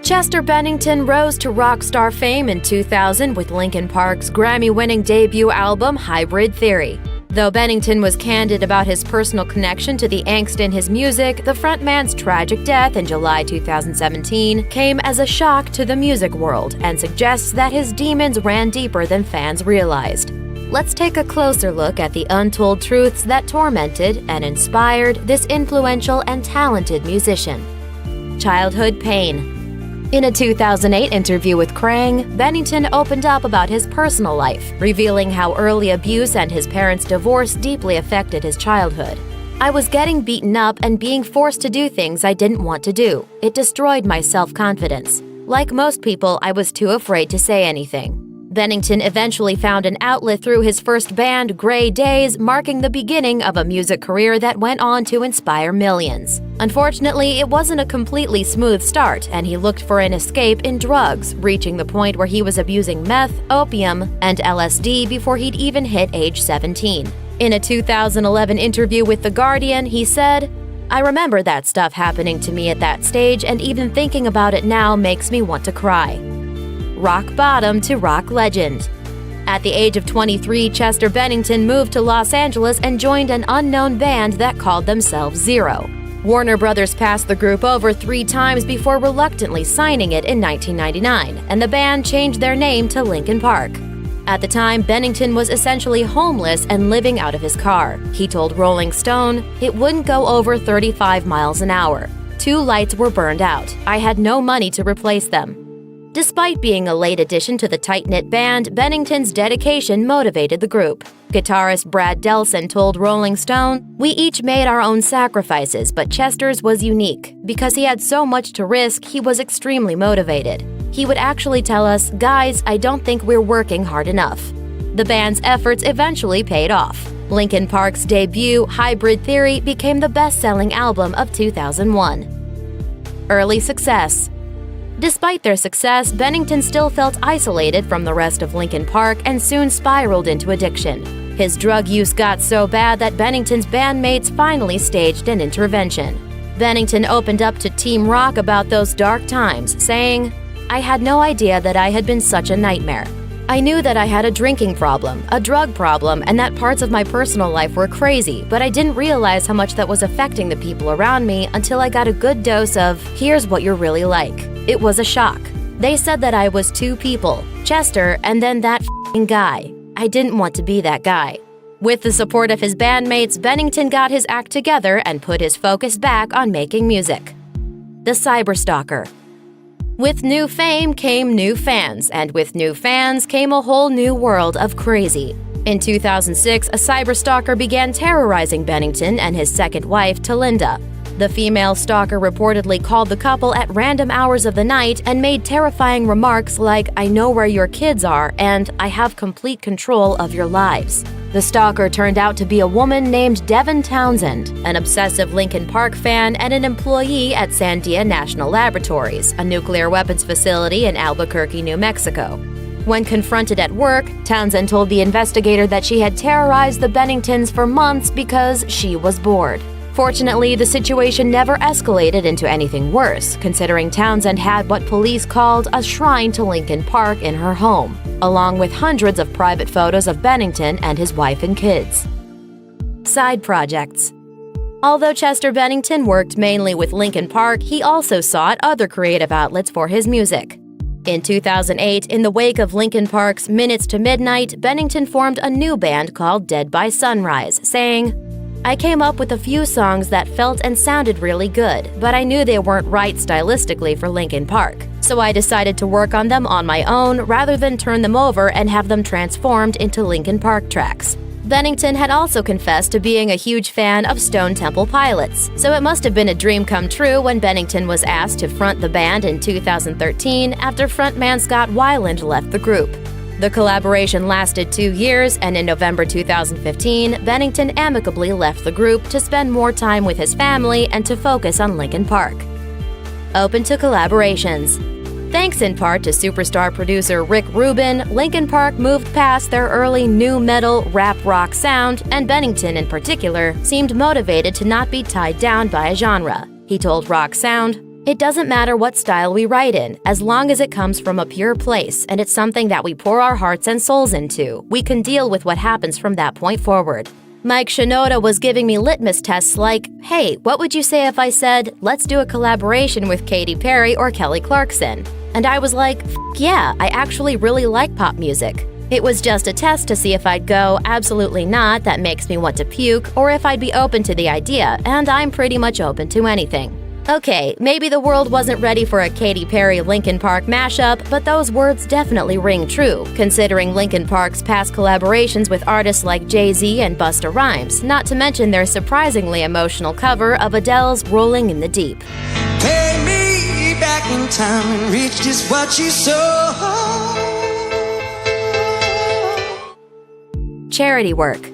Chester Bennington rose to rock star fame in 2000 with Linkin Park's Grammy-winning debut album Hybrid Theory. Though Bennington was candid about his personal connection to the angst in his music, the frontman's tragic death in July 2017 came as a shock to the music world and suggests that his demons ran deeper than fans realized. Let's take a closer look at the untold truths that tormented and inspired this influential and talented musician. Childhood pain. In a 2008 interview with Krang, Bennington opened up about his personal life, revealing how early abuse and his parents' divorce deeply affected his childhood. "I was getting beaten up and being forced to do things I didn't want to do. It destroyed my self-confidence. Like most people, I was too afraid to say anything." Bennington eventually found an outlet through his first band, Grey Days, marking the beginning of a music career that went on to inspire millions. Unfortunately, it wasn't a completely smooth start, and he looked for an escape in drugs, reaching the point where he was abusing meth, opium, and LSD before he'd even hit age 17. In a 2011 interview with The Guardian, he said, "I remember that stuff happening to me at that stage, and even thinking about it now makes me want to cry." Rock bottom to rock legend. At the age of 23, Chester Bennington moved to Los Angeles and joined an unknown band that called themselves Zero. Warner Brothers passed the group over 3 times before reluctantly signing it in 1999, and the band changed their name to Linkin Park. At the time, Bennington was essentially homeless and living out of his car. He told Rolling Stone, "It wouldn't go over 35 miles an hour. 2 lights were burned out. I had no money to replace them." Despite being a late addition to the tight-knit band, Bennington's dedication motivated the group. Guitarist Brad Delson told Rolling Stone, "We each made our own sacrifices, but Chester's was unique. Because he had so much to risk, he was extremely motivated. He would actually tell us, 'Guys, I don't think we're working hard enough.'" The band's efforts eventually paid off. Linkin Park's debut, Hybrid Theory, became the best-selling album of 2001. Early success. Despite their success, Bennington still felt isolated from the rest of Linkin Park and soon spiraled into addiction. His drug use got so bad that Bennington's bandmates finally staged an intervention. Bennington opened up to Team Rock about those dark times, saying, "I had no idea that I had been such a nightmare. I knew that I had a drinking problem, a drug problem, and that parts of my personal life were crazy, but I didn't realize how much that was affecting the people around me until I got a good dose of, here's what you're really like. It was a shock. They said that I was 2 people, Chester and then that f***ing guy. I didn't want to be that guy." With the support of his bandmates, Bennington got his act together and put his focus back on making music. The Cyberstalker. With new fame came new fans, and with new fans came a whole new world of crazy. In 2006, a cyberstalker began terrorizing Bennington and his second wife, Talinda. The female stalker reportedly called the couple at random hours of the night and made terrifying remarks like, "I know where your kids are," and "I have complete control of your lives." The stalker turned out to be a woman named Devin Townsend, an obsessive Linkin Park fan and an employee at Sandia National Laboratories, a nuclear weapons facility in Albuquerque, New Mexico. When confronted at work, Townsend told the investigator that she had terrorized the Benningtons for months because she was bored. Fortunately, the situation never escalated into anything worse, considering Townsend had what police called a shrine to Linkin Park in her home, along with hundreds of private photos of Bennington and his wife and kids. Side projects. Although Chester Bennington worked mainly with Linkin Park, he also sought other creative outlets for his music. In 2008, in the wake of Linkin Park's Minutes to Midnight, Bennington formed a new band called Dead by Sunrise, saying, "I came up with a few songs that felt and sounded really good, but I knew they weren't right stylistically for Linkin Park. So I decided to work on them on my own rather than turn them over and have them transformed into Linkin Park tracks." Bennington had also confessed to being a huge fan of Stone Temple Pilots, so it must have been a dream come true when Bennington was asked to front the band in 2013 after frontman Scott Weiland left the group. The collaboration lasted 2 years, and in November 2015, Bennington amicably left the group to spend more time with his family and to focus on Linkin Park. Open to collaborations. Thanks in part to superstar producer Rick Rubin, Linkin Park moved past their early nu metal rap rock sound, and Bennington in particular seemed motivated to not be tied down by a genre. He told Rock Sound, It doesn't matter what style we write in, as long as it comes from a pure place and it's something that we pour our hearts and souls into, we can deal with what happens from that point forward. Mike Shinoda was giving me litmus tests like, hey, what would you say if I said, let's do a collaboration with Katy Perry or Kelly Clarkson? And I was like, yeah, I actually really like pop music. It was just a test to see if I'd go, absolutely not, that makes me want to puke, or if I'd be open to the idea, and I'm pretty much open to anything. Okay, maybe the world wasn't ready for a Katy Perry-Linkin Park mashup, but those words definitely ring true, considering Linkin Park's past collaborations with artists like Jay-Z and Busta Rhymes, not to mention their surprisingly emotional cover of Adele's Rolling in the Deep. Take me back in time and reach just what you saw. Charity work.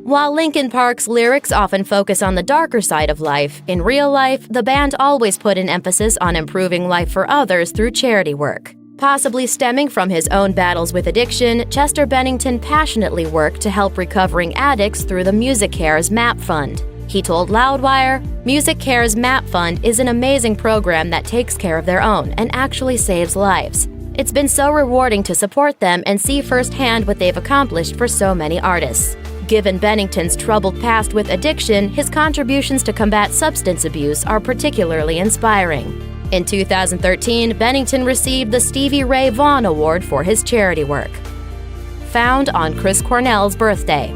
While Linkin Park's lyrics often focus on the darker side of life, in real life, the band always put an emphasis on improving life for others through charity work. Possibly stemming from his own battles with addiction, Chester Bennington passionately worked to help recovering addicts through the Music Cares MAP Fund. He told Loudwire, "Music Cares MAP Fund is an amazing program that takes care of their own and actually saves lives. It's been so rewarding to support them and see firsthand what they've accomplished for so many artists." Given Bennington's troubled past with addiction, his contributions to combat substance abuse are particularly inspiring. In 2013, Bennington received the Stevie Ray Vaughan Award for his charity work. Found on Chris Cornell's birthday.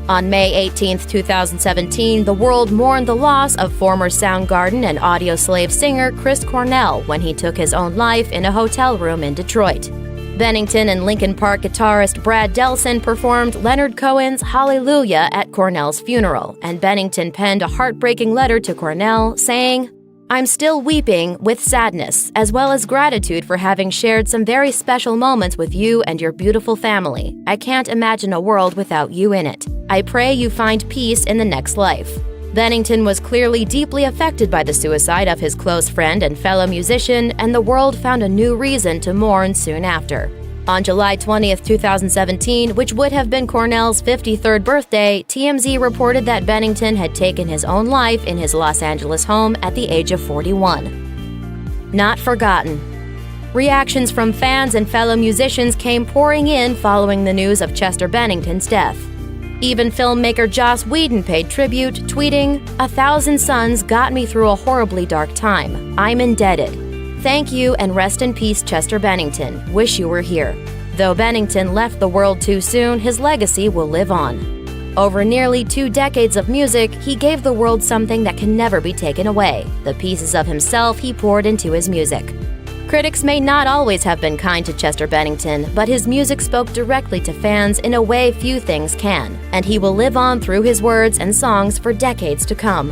On May 18, 2017, the world mourned the loss of former Soundgarden and Audioslave singer Chris Cornell when he took his own life in a hotel room in Detroit. Bennington and Linkin Park guitarist Brad Delson performed Leonard Cohen's Hallelujah at Cornell's funeral, and Bennington penned a heartbreaking letter to Cornell saying, "I'm still weeping with sadness, as well as gratitude for having shared some very special moments with you and your beautiful family. I can't imagine a world without you in it. I pray you find peace in the next life." Bennington was clearly deeply affected by the suicide of his close friend and fellow musician, and the world found a new reason to mourn soon after. On July 20, 2017, which would have been Cornell's 53rd birthday, TMZ reported that Bennington had taken his own life in his Los Angeles home at the age of 41. Not forgotten. Reactions from fans and fellow musicians came pouring in following the news of Chester Bennington's death. Even filmmaker Joss Whedon paid tribute, tweeting, "1,000 suns got me through a horribly dark time. I'm indebted. Thank you and rest in peace, Chester Bennington. Wish you were here." Though Bennington left the world too soon, his legacy will live on. Over nearly 2 decades of music, he gave the world something that can never be taken away: the pieces of himself he poured into his music. Critics may not always have been kind to Chester Bennington, but his music spoke directly to fans in a way few things can, and he will live on through his words and songs for decades to come.